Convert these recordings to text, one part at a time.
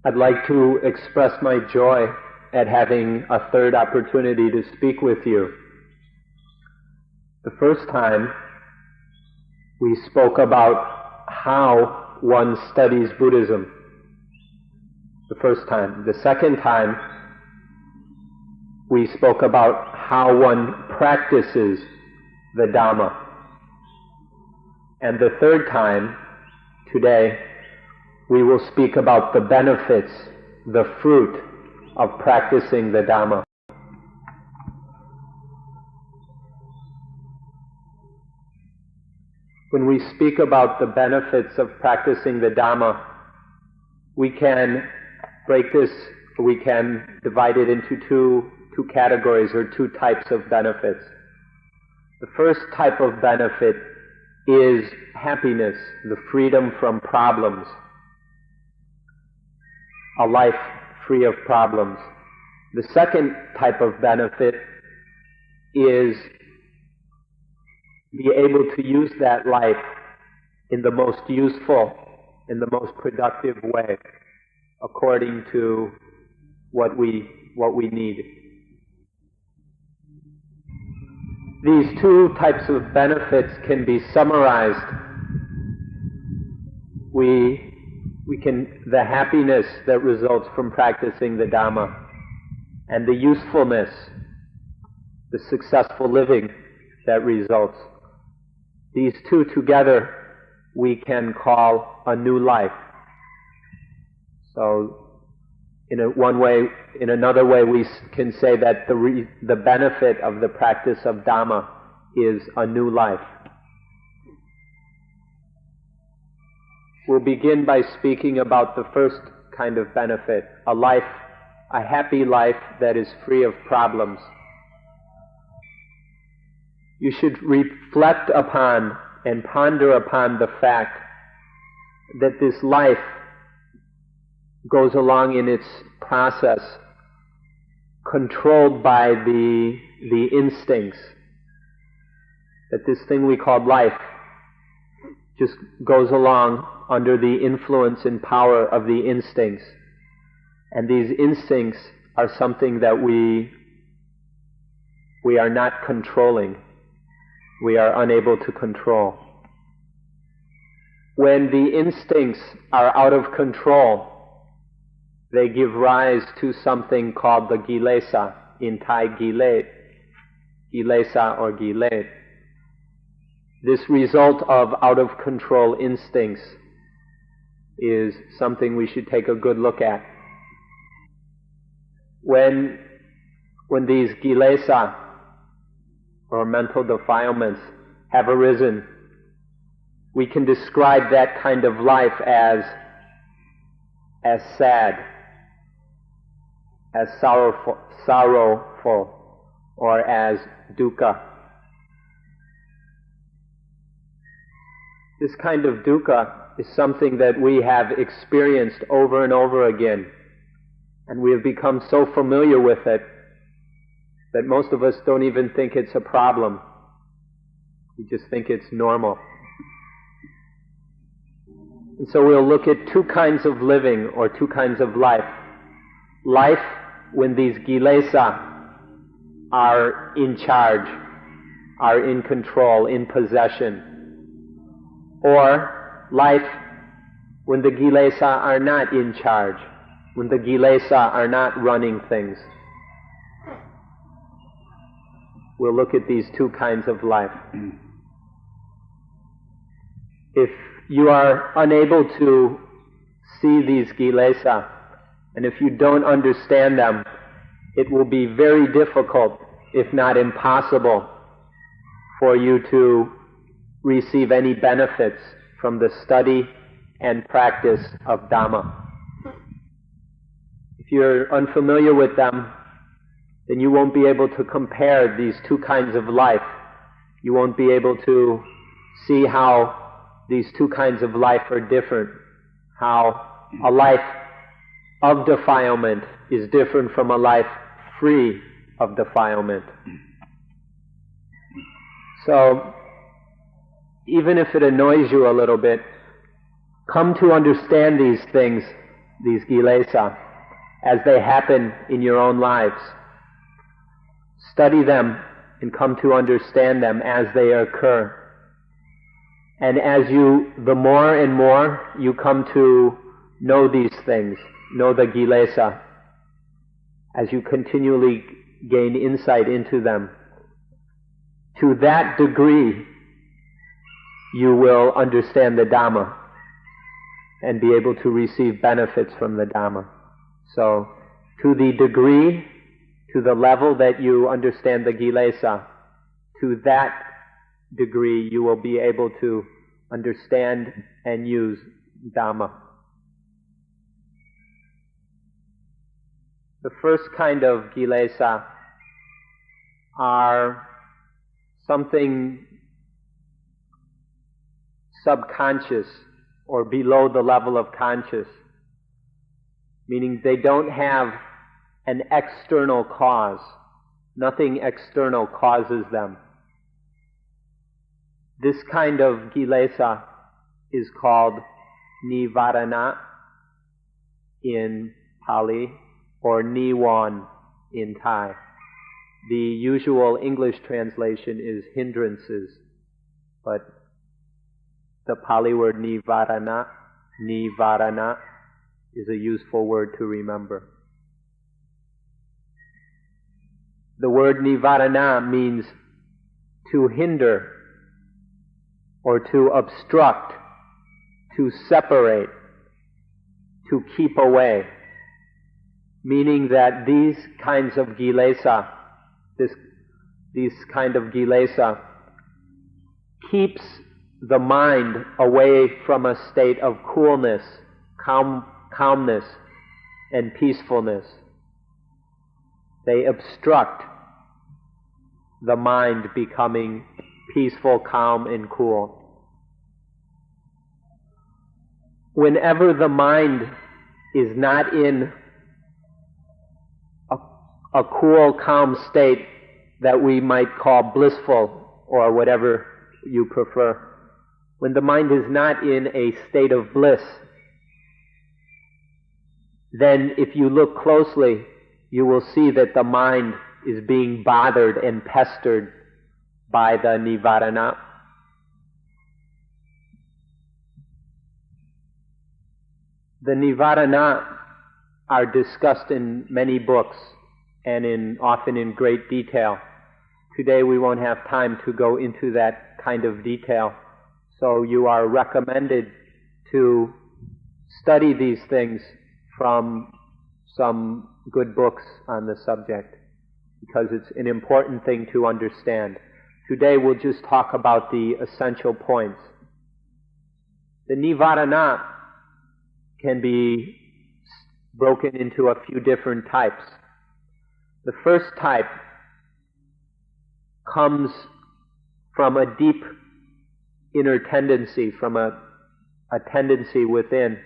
I'd like to express my joy at having a third opportunity to speak with you. The first time we spoke about how one studies Buddhism. The first time. The second time we spoke about how one practices the Dhamma. And the third time, today, we will speak about the benefits, the fruit of practicing the Dhamma. When we speak about the benefits of practicing the Dhamma, we can break this, we can divide it into two categories or two types of benefits. The first type of benefit is happiness, the freedom from problems. A life free of problems. The second type of benefit is be able to use that life in the most useful, in the most productive way, according to what we need. These two types of benefits can be summarized. The happiness that results from practicing the Dhamma and the usefulness, the successful living that results. These two together we can call a new life. So in another way we can say that the benefit of the practice of Dhamma is a new life. We'll begin by speaking about the first kind of benefit, a happy life that is free of problems. You should reflect upon and ponder upon the fact that this life goes along in its process controlled by the instincts. That this thing we call life just goes along under the influence and power of the instincts. And these instincts are something that we are not controlling. We are unable to control. When the instincts are out of control, they give rise to something called the kilesa, in Thai gilet, kilesa or gilet. This result of out of control instincts is something we should take a good look at. When these kilesa or mental defilements have arisen, we can describe that kind of life as sad, as sorrowful, or as dukkha. This kind of dukkha is something that we have experienced over and over again, and we have become so familiar with it that most of us don't even think it's a problem. We just think it's normal. And so we'll look at two kinds of living or two kinds of life. Life when these kilesa are in charge, are in control, in possession. Or life when the kilesa are not in charge, when the kilesa are not running things. We'll look at these two kinds of life. If you are unable to see these kilesa, and if you don't understand them, it will be very difficult, if not impossible, for you to receive any benefits from the study and practice of Dhamma. If you're unfamiliar with them, then you won't be able to compare these two kinds of life You won't be able to see how these two kinds of life are different, how a life of defilement is different from a life free of defilement. So, even if it annoys you a little bit, come to understand these things, these kilesa, as they happen in your own lives. Study them and come to understand them as they occur. And the more and more you come to know these things, know the kilesa, as you continually gain insight into them, to that degree you will understand the Dhamma and be able to receive benefits from the Dhamma. So, to the degree, to the level that you understand the kilesa, to that degree you will be able to understand and use Dhamma. The first kind of kilesa are something subconscious or below the level of conscious, meaning they don't have an external cause. Nothing external causes them. This kind of kilesa is called nivarana in Pali or niwan in Thai. The usual English translation is hindrances, but the Pali word nivarana is a useful word to remember. The word nivarana means to hinder or to obstruct, to separate, to keep away. Meaning that these kinds of kilesa, these kind of kilesa keeps the mind away from a state of coolness, calmness, and peacefulness. They obstruct the mind becoming peaceful, calm, and cool. Whenever the mind is not in a cool, calm state that we might call blissful or whatever you prefer, when the mind is not in a state of bliss, then if you look closely, you will see that the mind is being bothered and pestered by the nivarana. The nivarana are discussed in many books and often in great detail. Today we won't have time to go into that kind of detail, so you are recommended to study these things from some good books on the subject, because it's an important thing to understand. Today we'll just talk about the essential points. The nivarana can be broken into a few different types. The first type comes from a deep inner tendency, from a tendency within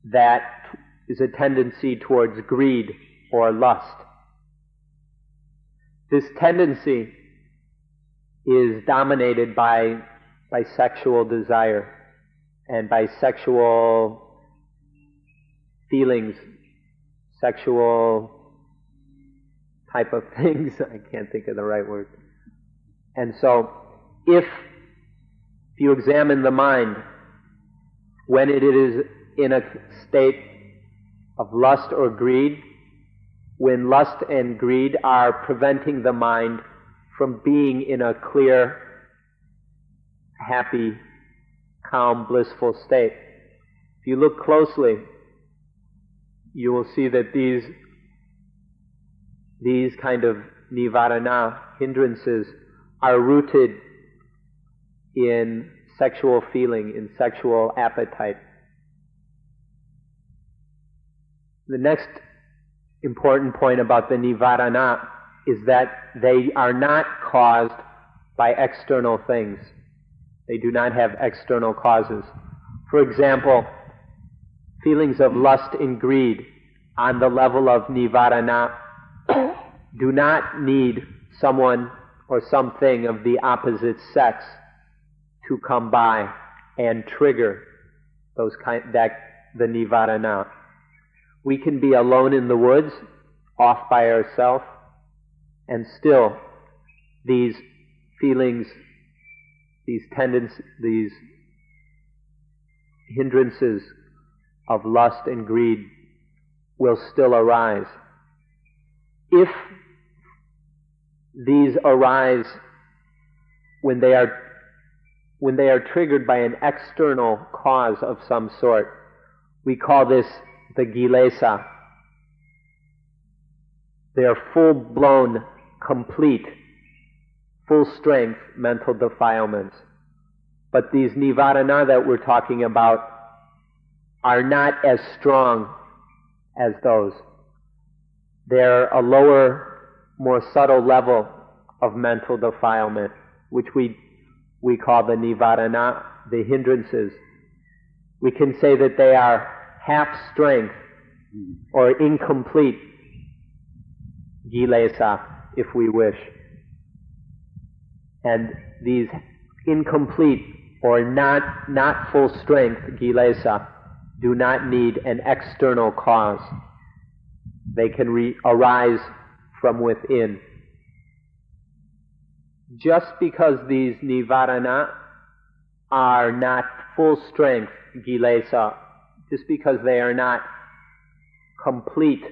that is a tendency towards greed or lust. This tendency is dominated by sexual desire and by sexual feelings, sexual type of things. I can't think of the right word. And so, if you examine the mind, when it is in a state of lust or greed, when lust and greed are preventing the mind from being in a clear, happy, calm, blissful state, if you look closely, you will see that these kind of nivarana, hindrances, are rooted in sexual feeling, in sexual appetite. The next important point about the nivarana is that they are not caused by external things. They do not have external causes. For example, feelings of lust and greed on the level of nivarana do not need someone or something of the opposite sex to come by and trigger the nivarana. We can be alone in the woods, off by ourselves, and still these feelings, these tendencies, these hindrances of lust and greed will still arise. If these arise when they are triggered by an external cause of some sort, we call this the kilesa. They are full-blown, complete, full-strength mental defilements. But these nivarana that we're talking about are not as strong as those. They're a lower, more subtle level of mental defilement, which we call the nivarana, the hindrances. We can say that they are half strength or incomplete kilesa, if we wish. And these incomplete or not full strength kilesa do not need an external cause. They can arise from within. Just because these nivarana are not full strength kilesa, just because they are not complete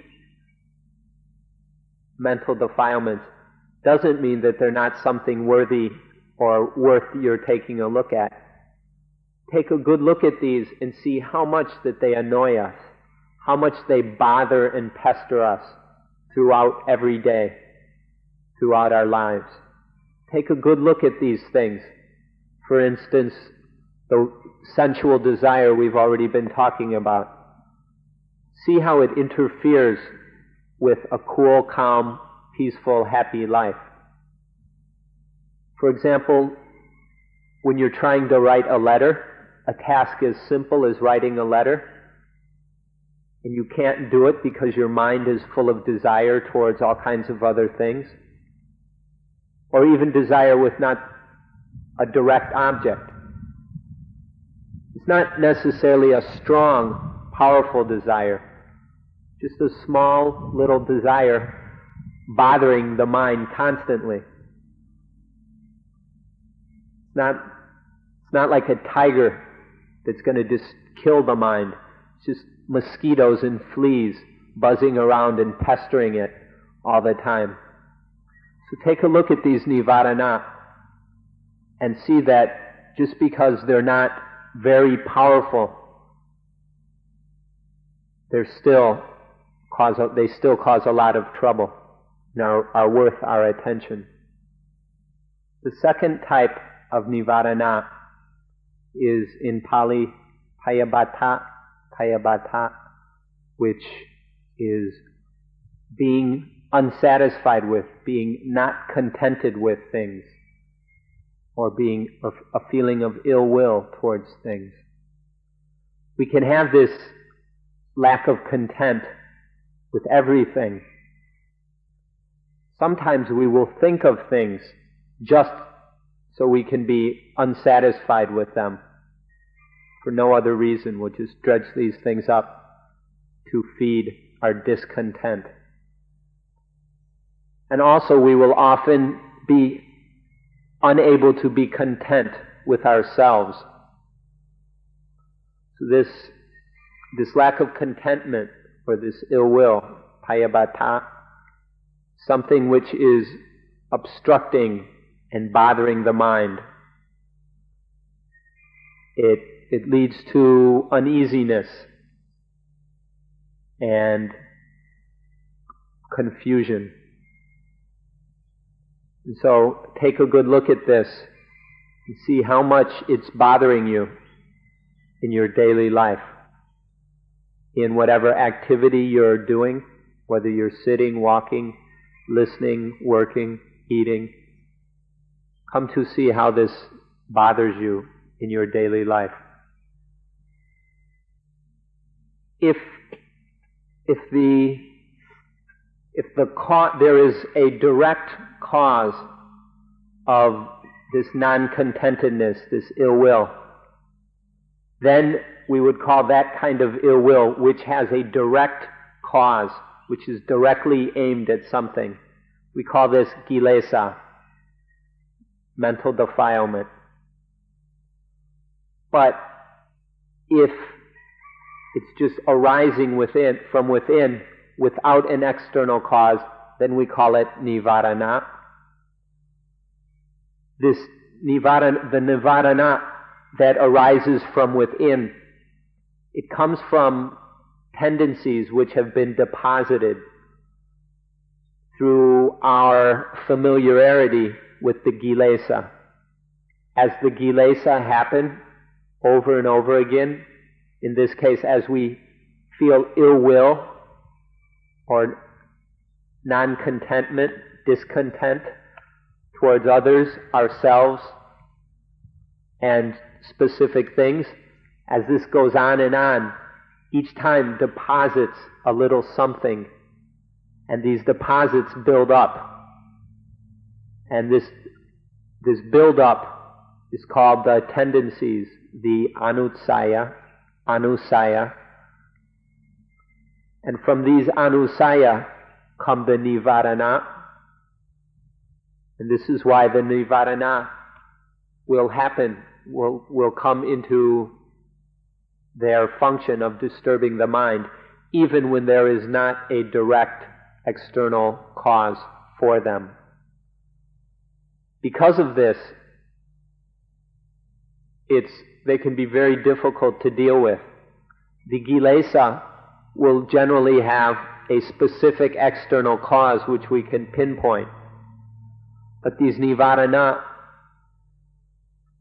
mental defilements, doesn't mean that they're not something worthy or worth your taking a look at. Take a good look at these and see how much that they annoy us, how much they bother and pester us throughout every day, throughout our lives. Take a good look at these things. For instance, the sensual desire we've already been talking about. See how it interferes with a cool, calm, peaceful, happy life. For example, when you're trying to write a letter, a task as simple as writing a letter, and you can't do it because your mind is full of desire towards all kinds of other things, or even desire with not a direct object. It's not necessarily a strong, powerful desire, just a small little desire bothering the mind constantly. It's not like a tiger that's going to just kill the mind. It's just mosquitoes and fleas buzzing around and pestering it all the time. So take a look at these nivarana and see that just because they're not very powerful, they still cause a lot of trouble and are worth our attention. The second type of nivarana is in Pali Payabhata, which is being unsatisfied with, being not contented with things, or being a feeling of ill will towards things. We can have this lack of content with everything. Sometimes we will think of things just so we can be unsatisfied with them. For no other reason, we'll just dredge these things up to feed our discontent. And also we will often be unable to be content with ourselves. So this lack of contentment, or this ill will, payabhata, something which is obstructing and bothering the mind. It leads to uneasiness and confusion. And so take a good look at this and see how much it's bothering you in your daily life, in whatever activity you're doing, whether you're sitting, walking, listening, working, eating. come to see how this bothers you in your daily life. If there is a direct cause of this non-contentedness, this ill will, then we would call that kind of ill will, which has a direct cause, which is directly aimed at something. We call this kilesa, mental defilement. But if it's just arising from within, without an external cause, then we call it nivarana. The nivarana that arises from within, it comes from tendencies which have been deposited through our familiarity with the kilesa. As the kilesa happen over and over again, in this case as we feel ill will or non-contentment, discontent towards others, ourselves, and specific things, as this goes on and on, each time deposits a little something, and these deposits build up. And this build-up is called the tendencies, the anusaya. And from these anusaya come the nivarana. And this is why the nivarana will come into their function of disturbing the mind, even when there is not a direct external cause for them. Because of this, they can be very difficult to deal with. The kilesa will generally have a specific external cause which we can pinpoint. But these nivarana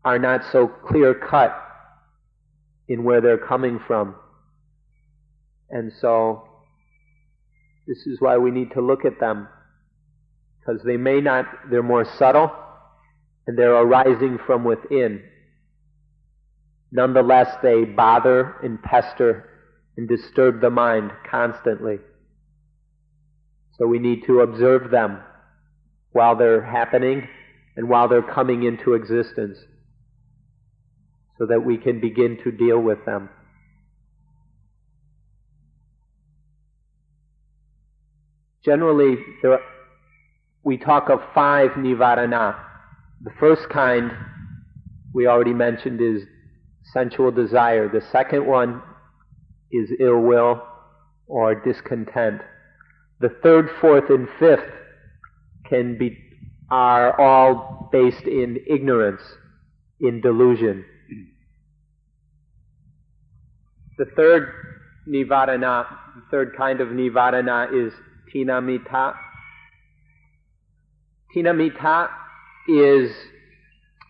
are not so clear-cut in where they're coming from. And so, this is why we need to look at them. Because they're more subtle, and they're arising from within. Nonetheless, they bother and pester and disturb the mind constantly. So we need to observe them while they're happening and while they're coming into existence, so that we can begin to deal with them. Generally, we talk of 5 nivarana. The first kind, we already mentioned, is sensual desire. The second one is ill will or discontent. The third, fourth, and fifth are all based in ignorance, in delusion. The third kind of nivarana is tinamita. Tinamita is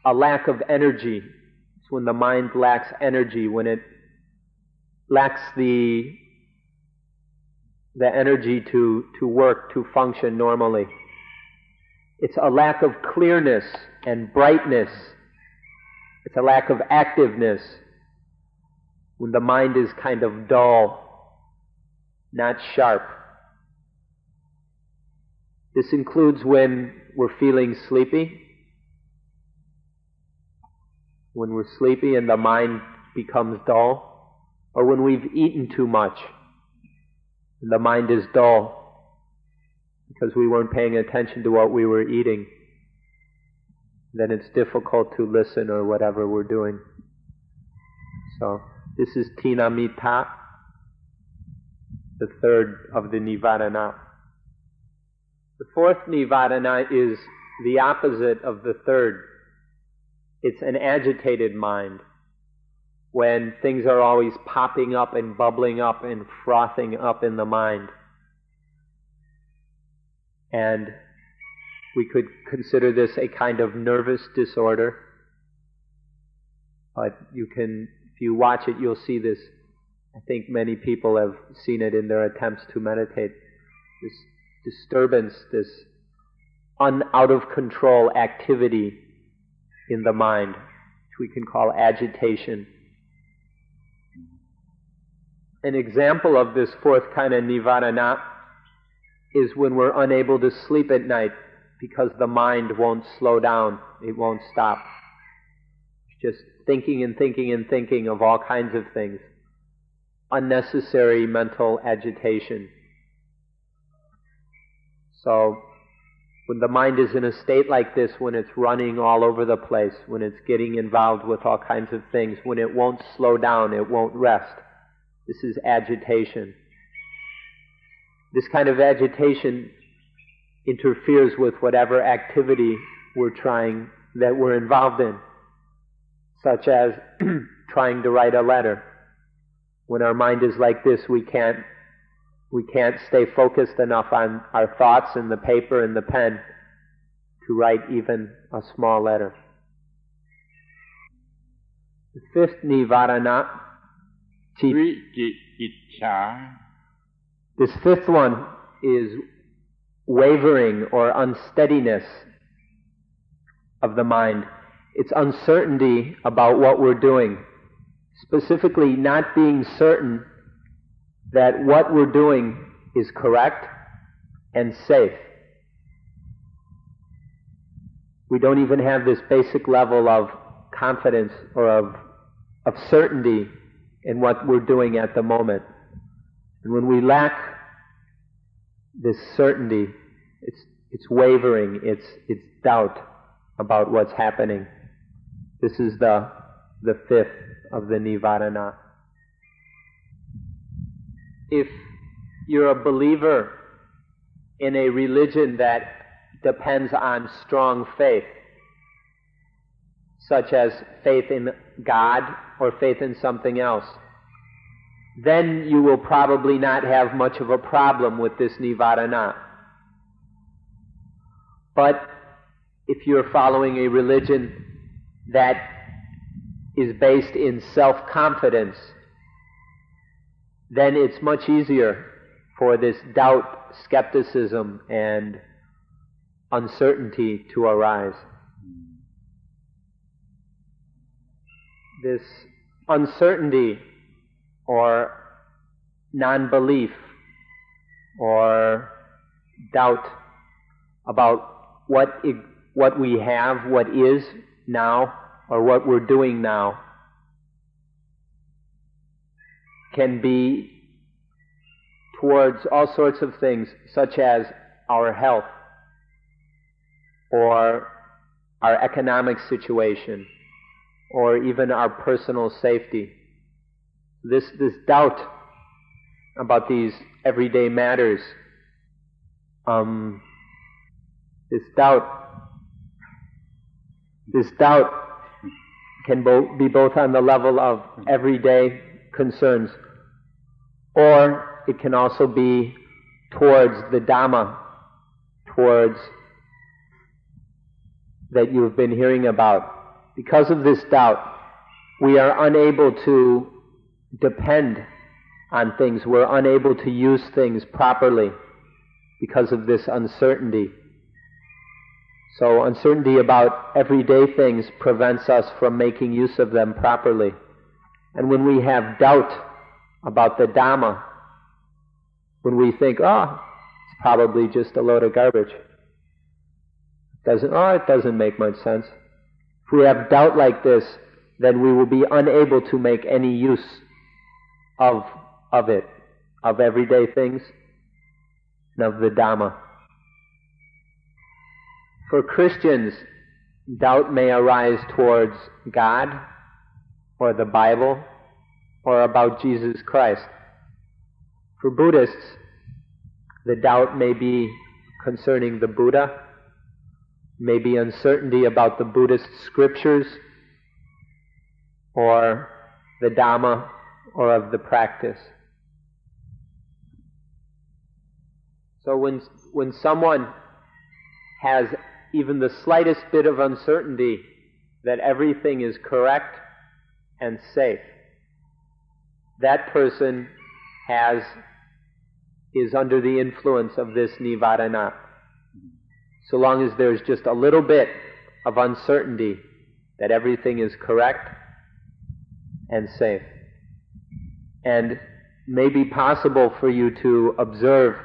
a lack of energy. It's when the mind lacks energy, when it lacks the energy to work, to function normally. It's a lack of clearness and brightness. It's a lack of activeness, when the mind is kind of dull, not sharp. This includes when we're feeling sleepy, when we're sleepy and the mind becomes dull, or when we've eaten too much and the mind is dull because we weren't paying attention to what we were eating. Then it's difficult to listen or whatever we're doing. So this is tinamita, the third of the nivarana. The fourth nivarana is the opposite of the third. It's an agitated mind, when things are always popping up and bubbling up and frothing up in the mind. And we could consider this a kind of nervous disorder. But if you watch it, you'll see this. I think many people have seen it in their attempts to meditate. This disturbance, this out of control activity in the mind, which we can call agitation. An example of this fourth kind of nivarana is when we're unable to sleep at night because the mind won't slow down, it won't stop. It's just thinking and thinking and thinking of all kinds of things. Unnecessary mental agitation. So, when the mind is in a state like this, when it's running all over the place, when it's getting involved with all kinds of things, when it won't slow down, it won't rest, this is agitation. This kind of agitation interferes with whatever activity that we're involved in, such as trying to write a letter. When our mind is like this, we can't stay focused enough on our thoughts and the paper and the pen to write even a small letter. The fifth nivarana, this fifth one is wavering or unsteadiness of the mind. It's uncertainty about what we're doing. Specifically, not being certain that what we're doing is correct and safe. We don't even have this basic level of confidence or of certainty in what we're doing at the moment. And when we lack this certainty, it's wavering, it's doubt about what's happening. This is the fifth of the nivarana. If you're a believer in a religion that depends on strong faith, such as faith in God or faith in something else, then you will probably not have much of a problem with this nivarana. But if you're following a religion that is based in self-confidence, then it's much easier for this doubt, skepticism, and uncertainty to arise. This uncertainty or non-belief or doubt about what we have, what is now, or what we're doing now, can be towards all sorts of things, such as our health or our economic situation or even our personal safety. This doubt about these everyday matters, this doubt can be both on the level of everyday concerns, or it can also be towards the Dhamma, towards that you've been hearing about. Because of this doubt, we are unable to depend on things. We're unable to use things properly because of this uncertainty. So uncertainty about everyday things prevents us from making use of them properly. And when we have doubt about the Dhamma, when we think, it's probably just a load of garbage, it doesn't make much sense. If we have doubt like this, then we will be unable to make any use of it, of everyday things, and of the Dhamma. For Christians, doubt may arise towards God, or the Bible, or about Jesus Christ. For Buddhists, the doubt may be concerning the Buddha, may be uncertainty about the Buddhist scriptures, or the Dhamma, or of the practice. So when someone has even the slightest bit of uncertainty that everything is correct and safe, that person is under the influence of this nivarana. So long as there's just a little bit of uncertainty that everything is correct and safe. And may be possible for you to observe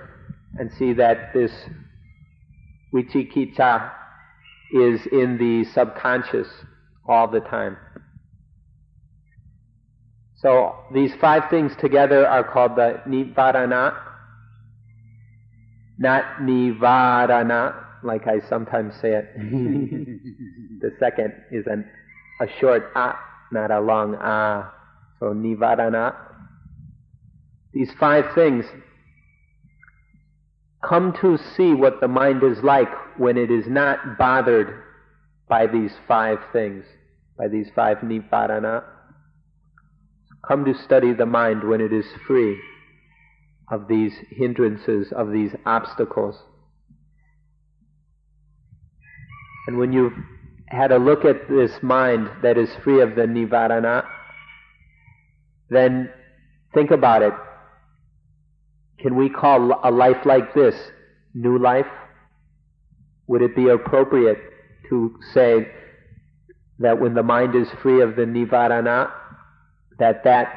and see that this vicikicca is in the subconscious all the time. So these 5 things together are called the nivarana, not nivarana, like I sometimes say it. The second is a short a, not a long a. So nivarana. These 5 things come to see what the mind is like when it is not bothered by these 5 things, by these 5 nivarana. Come to study the mind when it is free of these hindrances, of these obstacles. And when you've had a look at this mind that is free of the nivarana, then think about it. Can we call a life like this new life? Would it be appropriate to say that when the mind is free of the nivarana, that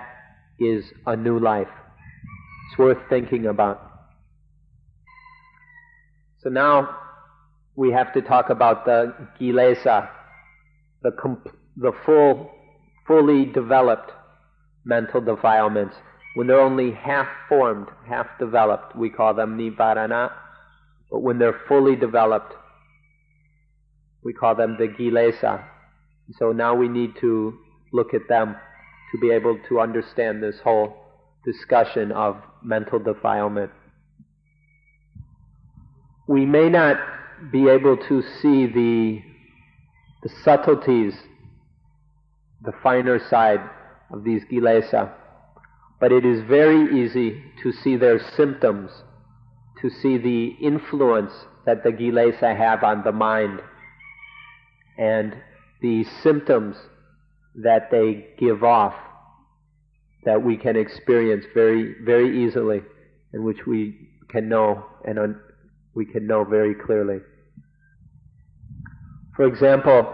is a new life? It's worth thinking about. So now we have to talk about the kilesa, the fully developed mental defilements. When they're only half formed, half developed, we call them nivarana. But when they're fully developed, we call them the kilesa. So now we need to look at them to be able to understand this whole discussion of mental defilement. We may not be able to see the subtleties, the finer side of these kilesa, but it is very easy to see their symptoms, to see the influence that the kilesa have on the mind, and the symptoms that they give off, that we can experience very, very easily, and which we can know, and we can know very clearly. For example,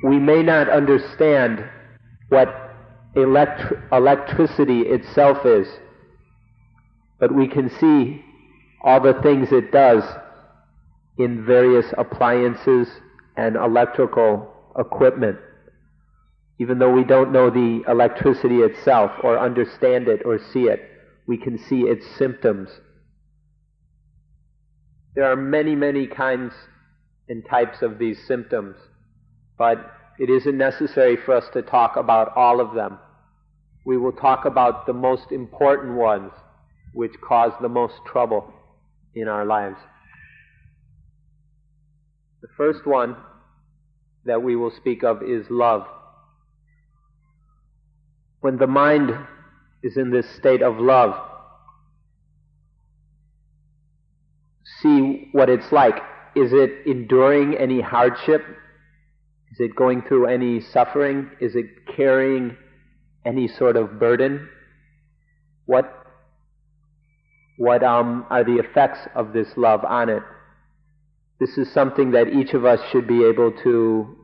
we may not understand what electricity itself is, but we can see all the things it does in various appliances and electrical equipment. Even though we don't know the electricity itself or understand it or see it, we can see its symptoms. There are many, many kinds and types of these symptoms, but it isn't necessary for us to talk about all of them. We will talk about the most important ones which cause the most trouble in our lives. The first one that we will speak of is love. When the mind is in this state of love, see what it's like. Is it enduring any hardship? Is it going through any suffering? Is it carrying any sort of burden? What are the effects of this love on it? This is something that each of us should be able to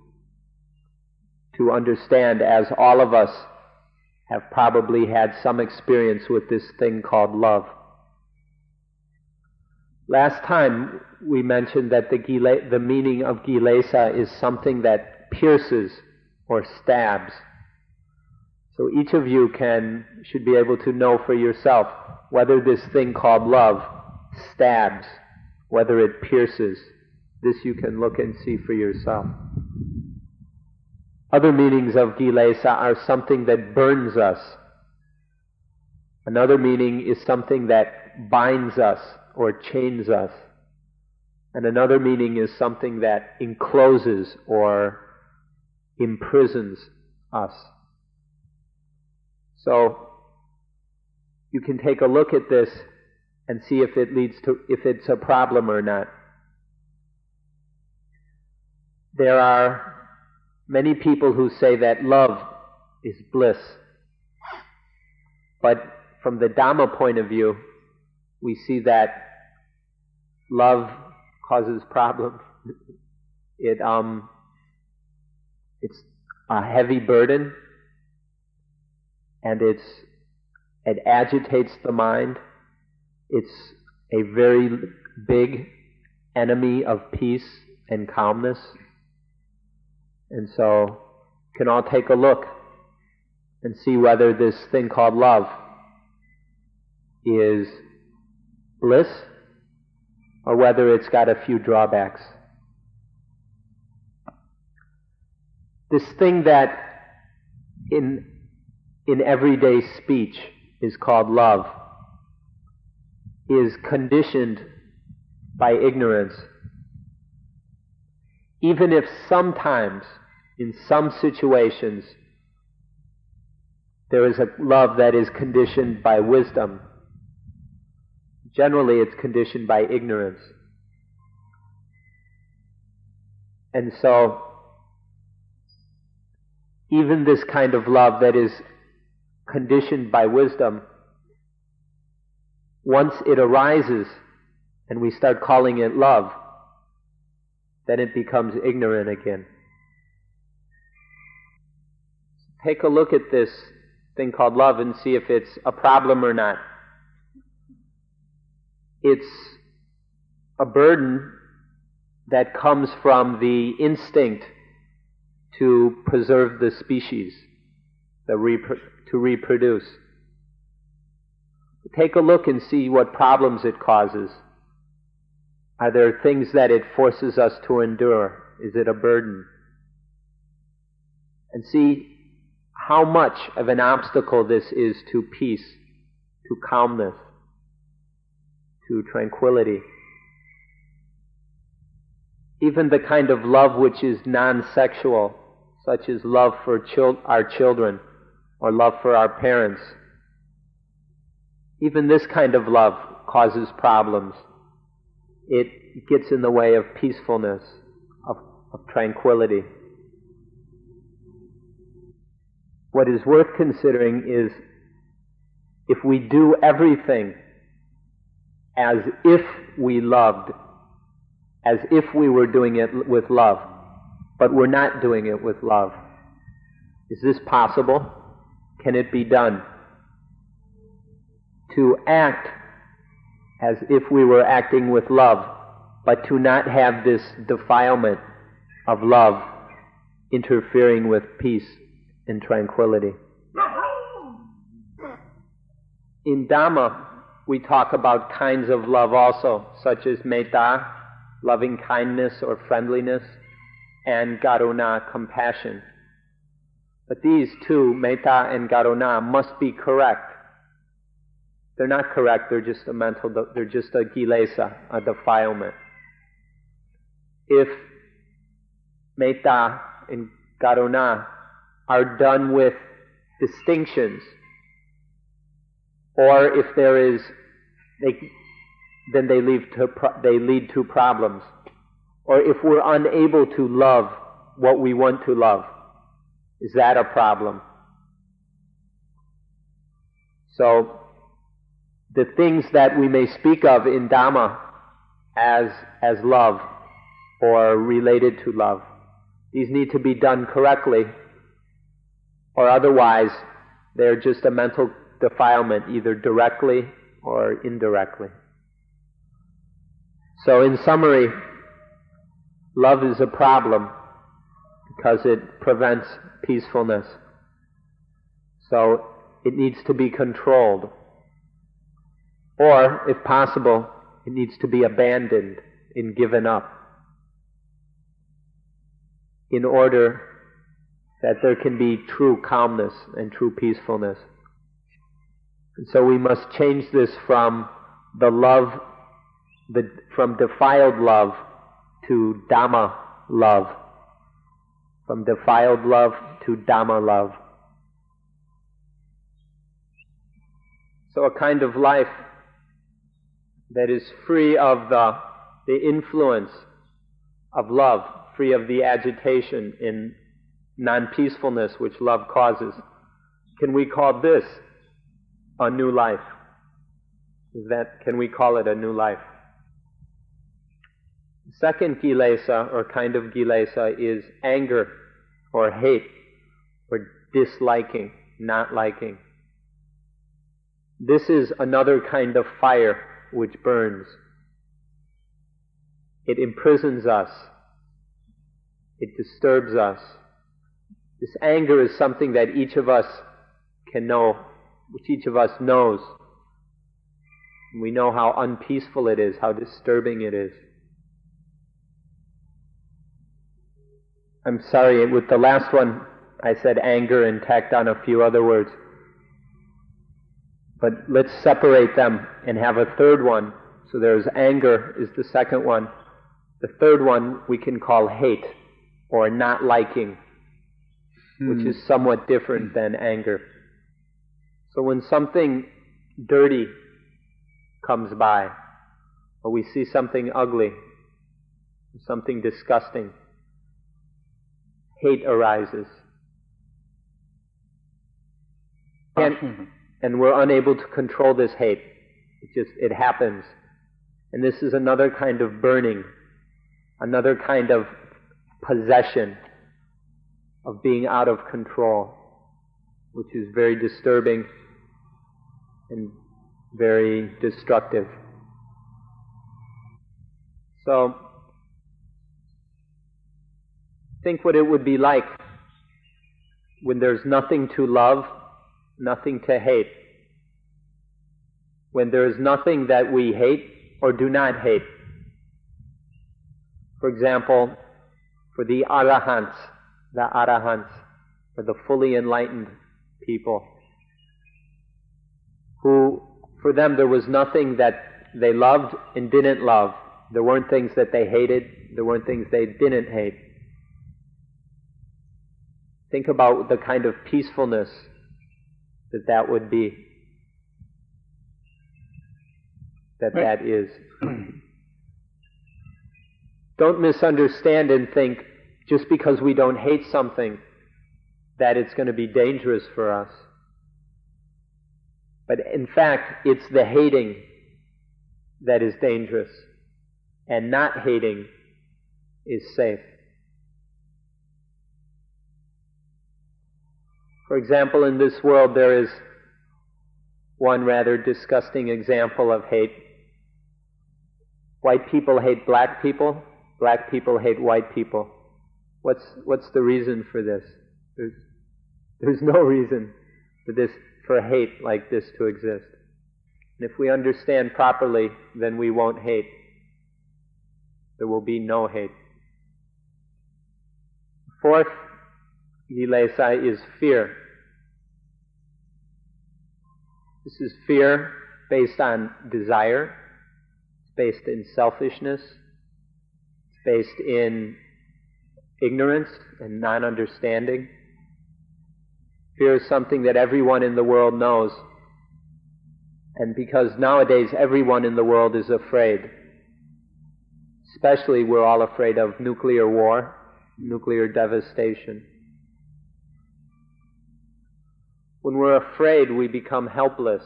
understand, as all of us have probably had some experience with this thing called love. Last time we mentioned that the meaning of kilesa is something that pierces or stabs. So each of you should be able to know for yourself whether this thing called love stabs, whether it pierces. This you can look and see for yourself. Other meanings of kilesa are something that burns us. Another meaning is something that binds us or chains us. And another meaning is something that encloses or imprisons us. So you can take a look at this and see if it's a problem or not. There are many people who say that love is bliss. But from the Dhamma point of view, we see that love causes problems. It's a heavy burden, and it agitates the mind. It's a very big enemy of peace and calmness. And so, we can all take a look and see whether this thing called love is bliss or whether it's got a few drawbacks. This thing that in everyday speech is called love is conditioned by ignorance. Even if sometimes, in some situations, there is a love that is conditioned by wisdom, generally it's conditioned by ignorance. And so, even this kind of love that is conditioned by wisdom, once it arises and we start calling it love, then it becomes ignorant again. Take a look at this thing called love and see if it's a problem or not. It's a burden that comes from the instinct to preserve the species, to reproduce. Take a look and see what problems it causes. Are there things that it forces us to endure? Is it a burden? And see how much of an obstacle this is to peace, to calmness, to tranquility. Even the kind of love which is non-sexual, such as love for our children or love for our parents, even this kind of love causes problems. It gets in the way of peacefulness, of tranquility. What is worth considering is if we do everything as if we loved, as if we were doing it with love, but we're not doing it with love. Is this possible? Can it be done? To act as if we were acting with love, but to not have this defilement of love interfering with peace and tranquility. In Dhamma, we talk about kinds of love also, such as metta, loving kindness or friendliness, and karuna, compassion. But these two, metta and karuna, must be correct. They're not correct, they're just a kilesa, a defilement. If metta and karuna are done with distinctions, or if there is, then they lead to problems. Or if we're unable to love what we want to love, is that a problem? So, the things that we may speak of in Dhamma as love or related to love, these need to be done correctly, or otherwise they're just a mental defilement, either directly or indirectly. So in summary, love is a problem because it prevents peacefulness. So it needs to be controlled. Or, if possible, it needs to be abandoned and given up in order that there can be true calmness and true peacefulness. And so we must change this from from defiled love to Dhamma love, from defiled love to Dhamma love. So a kind of life that is free of the influence of love, free of the agitation in non-peacefulness which love causes. Can we call this a new life? Can we call it a new life? The second kilesa, or kind of kilesa, is anger or hate, or disliking, not liking. This is another kind of fire which burns. It imprisons us. It disturbs us. This anger is something that each of us can know, which each of us knows. We know how unpeaceful it is, how disturbing it is. I'm sorry, with the last one, I said anger and tacked on a few other words. But let's separate them and have a third one. So there's anger is the second one. The third one we can call hate, or not liking, which is somewhat different than anger. So when something dirty comes by, or we see something ugly, something disgusting, hate arises. And we're unable to control this hate. It happens. And this is another kind of burning, another kind of possession of being out of control, which is very disturbing and very destructive. So, think what it would be like when there's nothing to love, nothing to hate. When there is nothing that we hate or do not hate. For example, for the arahants, or the fully enlightened people, who, for them, there was nothing that they loved and didn't love. There weren't things that they hated, there weren't things they didn't hate. Think about the kind of peacefulness that would be, that is. Don't misunderstand and think just because we don't hate something that it's going to be dangerous for us. But in fact, it's the hating that is dangerous, and not hating is safe. For example, in this world there is one rather disgusting example of hate. White people hate black people. Black people hate white people. What's the reason for this? There's no reason for hate like this to exist. And if we understand properly, then we won't hate. There will be no hate. Fourth Gilesa is fear. This is fear based on desire, it's based in selfishness, it's based in ignorance and non-understanding. Fear is something that everyone in the world knows. And because nowadays everyone in the world is afraid, especially we're all afraid of nuclear war, nuclear devastation. When we're afraid, we become helpless.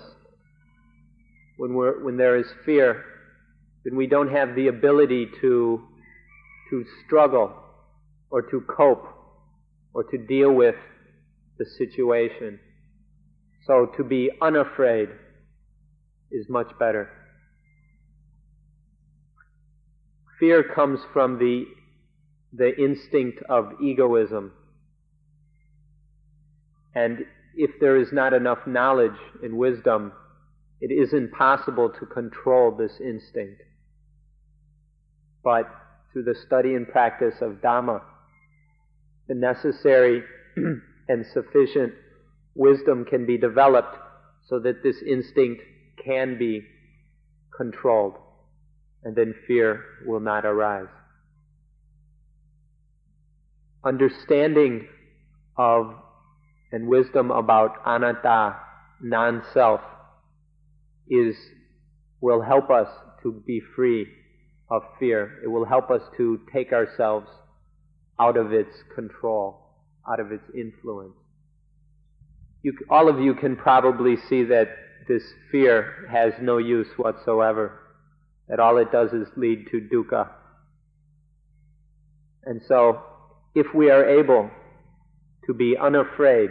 When there is fear, then we don't have the ability to struggle or to cope or to deal with the situation. So to be unafraid is much better. Fear comes from the instinct of egoism. And if there is not enough knowledge and wisdom, it isn't possible to control this instinct. But through the study and practice of Dhamma, the necessary and sufficient wisdom can be developed so that this instinct can be controlled, and then fear will not arise. Understanding of and wisdom about anatta, non-self, will help us to be free of fear. It will help us to take ourselves out of its control, out of its influence. All of you can probably see that this fear has no use whatsoever, that all it does is lead to dukkha. And so, if we are able to be unafraid,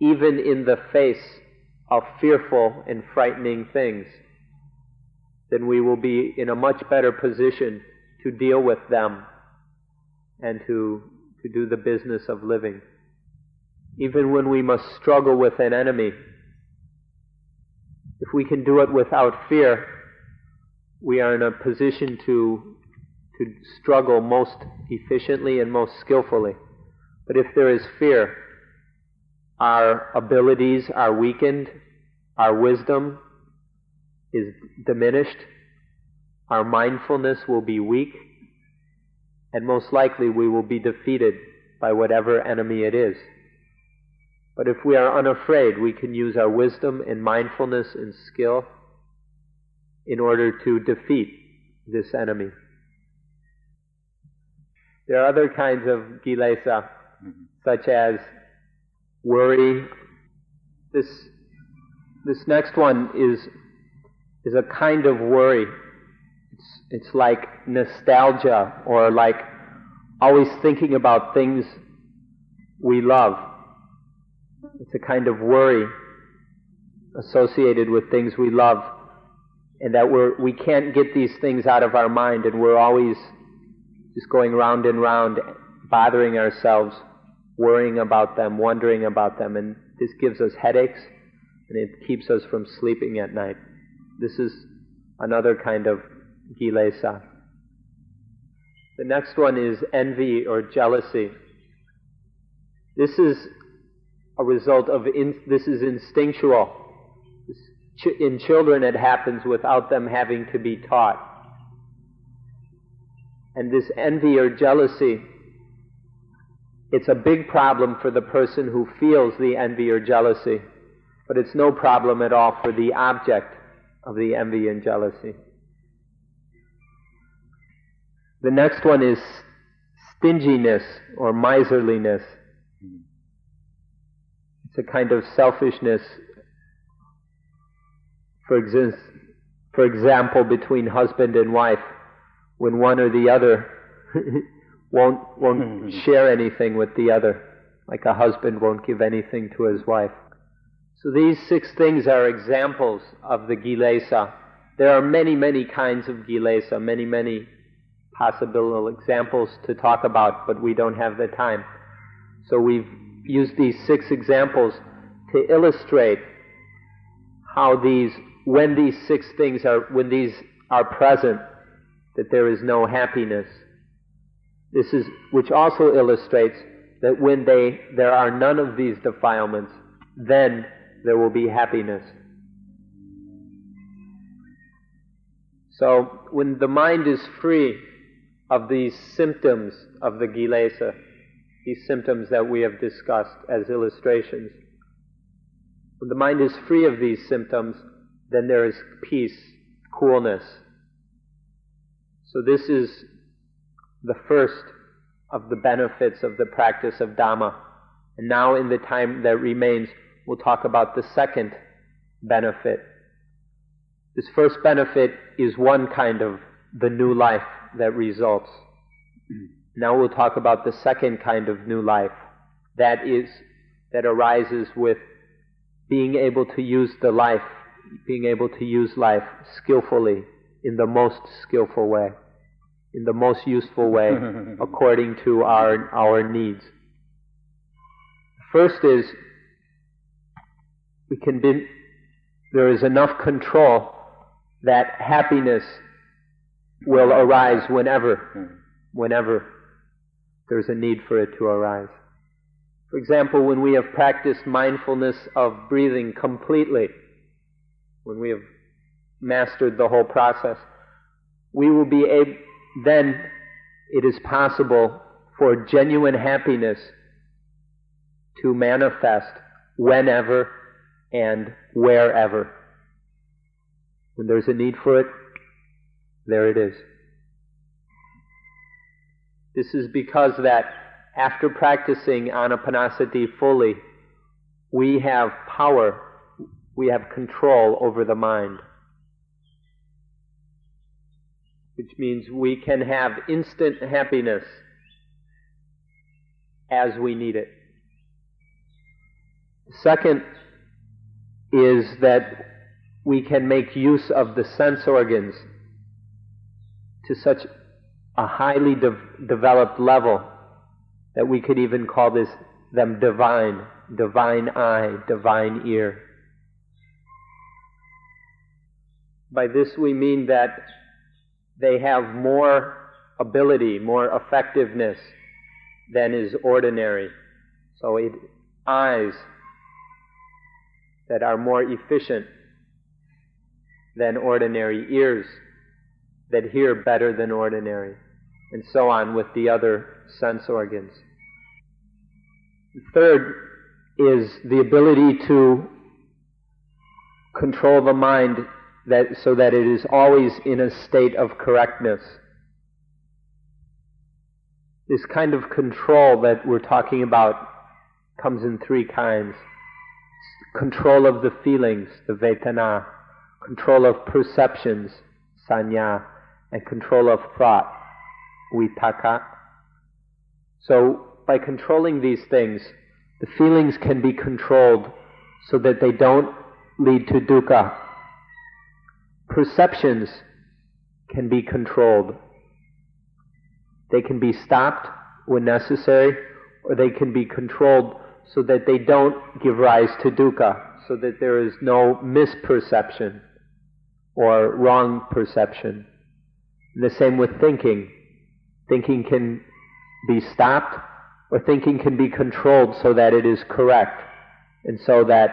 even in the face of fearful and frightening things, then we will be in a much better position to deal with them and to do the business of living. Even when we must struggle with an enemy, if we can do it without fear, we are in a position to struggle most efficiently and most skillfully. But if there is fear, our abilities are weakened, our wisdom is diminished, our mindfulness will be weak, and most likely we will be defeated by whatever enemy it is. But if we are unafraid, we can use our wisdom and mindfulness and skill in order to defeat this enemy. There are other kinds of kilesa, such as worry. This next one is a kind of worry. It's like nostalgia, or like always thinking about things we love. It's a kind of worry associated with things we love, and that we can't get these things out of our mind, and we're always just going round and round, bothering ourselves, worrying about them, wondering about them, and this gives us headaches, and it keeps us from sleeping at night. This is another kind of kilesa. The next one is envy or jealousy. This is a result of, this is instinctual. In children it happens without them having to be taught. And this envy or jealousy, it's a big problem for the person who feels the envy or jealousy, but it's no problem at all for the object of the envy and jealousy. The next one is stinginess or miserliness. It's a kind of selfishness, for example, between husband and wife, when one or the other won't share anything with the other, like a husband won't give anything to his wife. So these 6 things are examples of the kilesa. There are many, many kinds of kilesa, many, many possible examples to talk about, but we don't have the time. So we've used these 6 examples to illustrate how when these 6 things when these are present, that there is no happiness. Which also illustrates that when there are none of these defilements, then there will be happiness. So when the mind is free of these symptoms of the kilesa, these symptoms that we have discussed as illustrations, when the mind is free of these symptoms, then there is peace, coolness. So this is the first of the benefits of the practice of Dhamma. And now in the time that remains, we'll talk about the second benefit. This first benefit is one kind of the new life that results. Now we'll talk about the second kind of new life that arises with being able to use life skillfully, in the most skillful way, in the most useful way, according to our needs. First is, there is enough control that happiness will arise whenever there's a need for it to arise. For example, when we have practiced mindfulness of breathing completely, when we have mastered the whole process, we will be able, then it is possible for genuine happiness to manifest whenever and wherever. When there's a need for it, there it is. This is because that after practicing Anapanasati fully, we have power, we have control over the mind. Which means we can have instant happiness as we need it. Second is that we can make use of the sense organs to such a highly developed level that we could even call them divine, divine eye, divine ear. By this we mean that they have more ability, more effectiveness than is ordinary. So eyes that are more efficient than ordinary, ears that hear better than ordinary, and so on with the other sense organs. Third is the ability to control the mind so that it is always in a state of correctness. This kind of control that we're talking about comes in three kinds. Control of the feelings, the vedana, control of perceptions, sanya, and control of thought, vitaka. So by controlling these things, the feelings can be controlled so that they don't lead to dukkha. Perceptions can be controlled. They can be stopped when necessary, or they can be controlled so that they don't give rise to dukkha, so that there is no misperception or wrong perception. And the same with thinking. Thinking can be stopped, or thinking can be controlled so that it is correct, and so that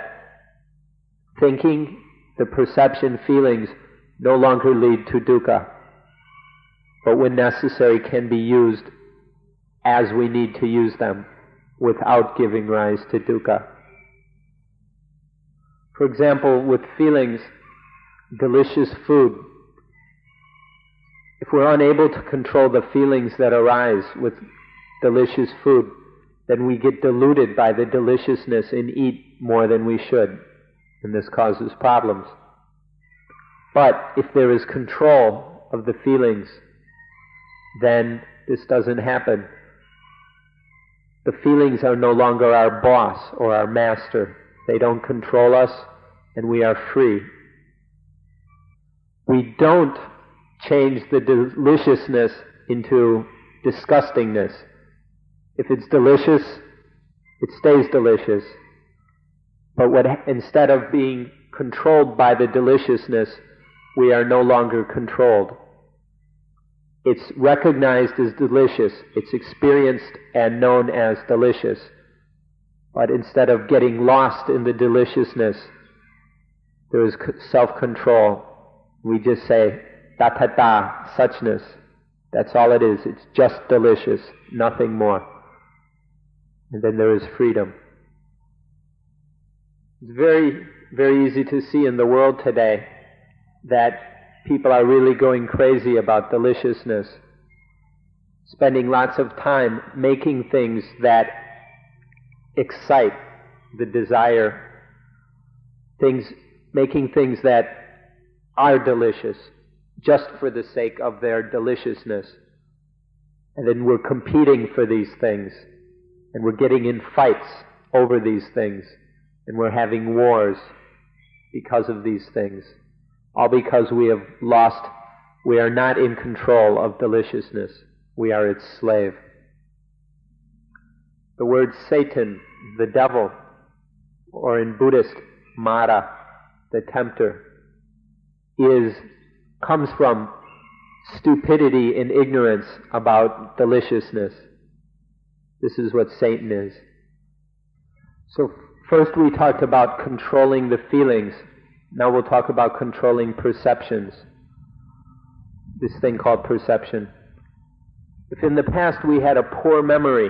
thinking, the perception, feelings no longer lead to dukkha, but when necessary can be used as we need to use them without giving rise to dukkha. For example, with feelings, delicious food. If we're unable to control the feelings that arise with delicious food, then we get deluded by the deliciousness and eat more than we should, and this causes problems. But if there is control of the feelings, then this doesn't happen. The feelings are no longer our boss or our master. They don't control us, and we are free. We don't change the deliciousness into disgustingness. If it's delicious, it stays delicious. But instead of being controlled by the deliciousness, we are no longer controlled. It's recognized as delicious, it's experienced and known as delicious. But instead of getting lost in the deliciousness, there is self-control. We just say, tatthata, suchness. That's all it is. It's just delicious, nothing more. And then there is freedom. It's very, very easy to see in the world today that people are really going crazy about deliciousness, spending lots of time making things that excite the desire, making things that are delicious just for the sake of their deliciousness. And then we're competing for these things, and we're getting in fights over these things, and we're having wars because of these things. All because we are not in control of deliciousness. We are its slave. The word Satan, the devil, or in Buddhist, Mara, the tempter, comes from stupidity and ignorance about deliciousness. This is what Satan is. So first we talked about controlling the feelings. Now we'll talk about controlling perceptions. This thing called perception. If in the past we had a poor memory,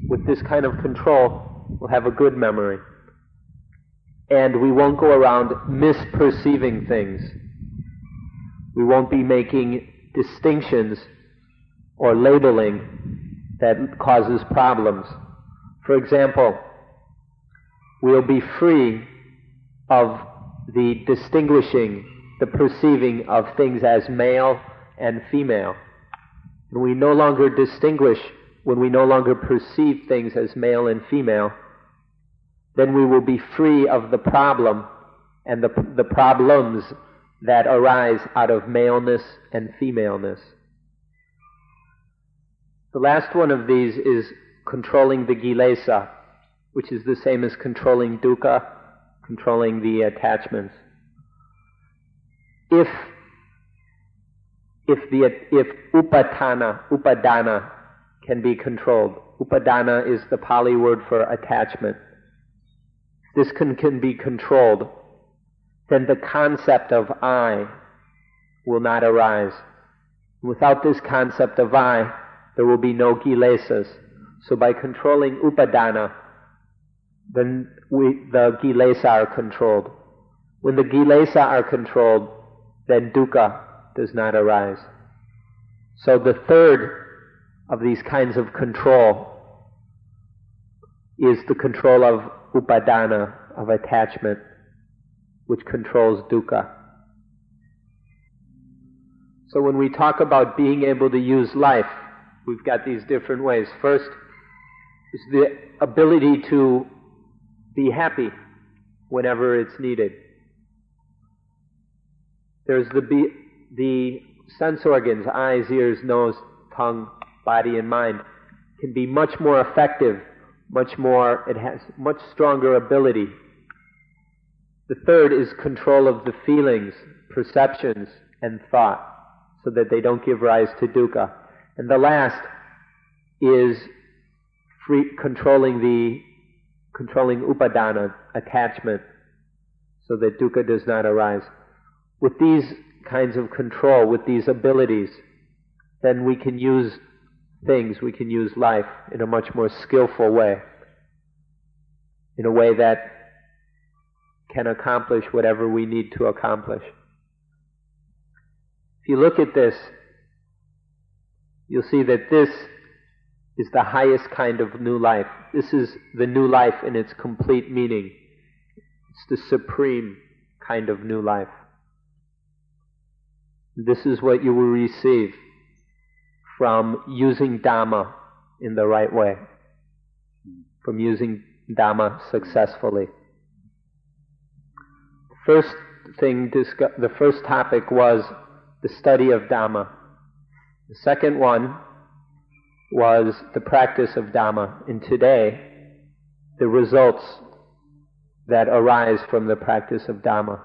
with this kind of control, we'll have a good memory. And we won't go around misperceiving things. We won't be making distinctions or labeling that causes problems. For example, we'll be free of the distinguishing, the perceiving of things as male and female. And we no longer distinguish when we no longer perceive things as male and female. then we will be free of the problem and the problems that arise out of maleness and femaleness. The last one of these is controlling the kilesa, which is the same as controlling dukkha, controlling the attachments. If upadana can be controlled, upadana is the Pali word for attachment. This can be controlled, then the concept of I will not arise. Without this concept of I, there will be no kilesas. So by controlling upadana, then the kilesa are controlled. When the kilesa are controlled, then dukkha does not arise. So the third of these kinds of control is the control of upadana, of attachment, which controls dukkha. So when we talk about being able to use life, we've got these different ways. First is the ability to be happy whenever it's needed. There's the sense organs, eyes, ears, nose, tongue, body, and mind, can be much more effective, it has much stronger ability. The third is control of the feelings, perceptions, and thought, so that they don't give rise to dukkha. And the last is controlling upadana, attachment, so that dukkha does not arise. With these kinds of control, with these abilities, then we can use things, we can use life in a much more skillful way, in a way that can accomplish whatever we need to accomplish. If you look at this, you'll see that this is the highest kind of new life. This is the new life in its complete meaning. It's the supreme kind of new life. This is what you will receive from using Dhamma in the right way, from using Dhamma successfully. The first topic was the study of Dhamma. The second one was the practice of Dhamma. And today, the results that arise from the practice of Dhamma.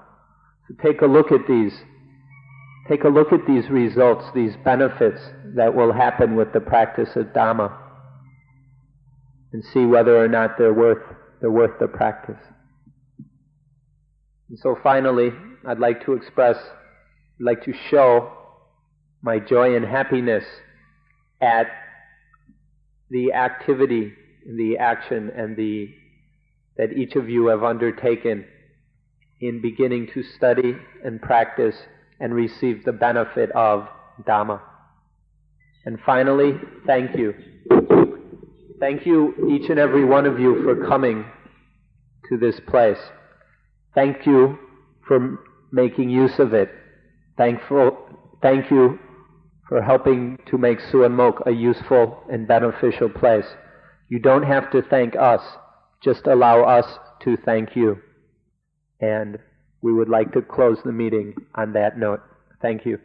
So take a look at these. Take a look at these results, these benefits that will happen with the practice of Dhamma, and see whether or not they're worth the practice. And so finally, I'd like to show my joy and happiness at the activity and the action and that each of you have undertaken in beginning to study and practice and receive the benefit of Dhamma. And finally, thank you. Thank you, each and every one of you, for coming to this place. Thank you for making use of it. Thank you for helping to make Suan Mok a useful and beneficial place. You don't have to thank us, just allow us to thank you. And we would like to close the meeting on that note. Thank you.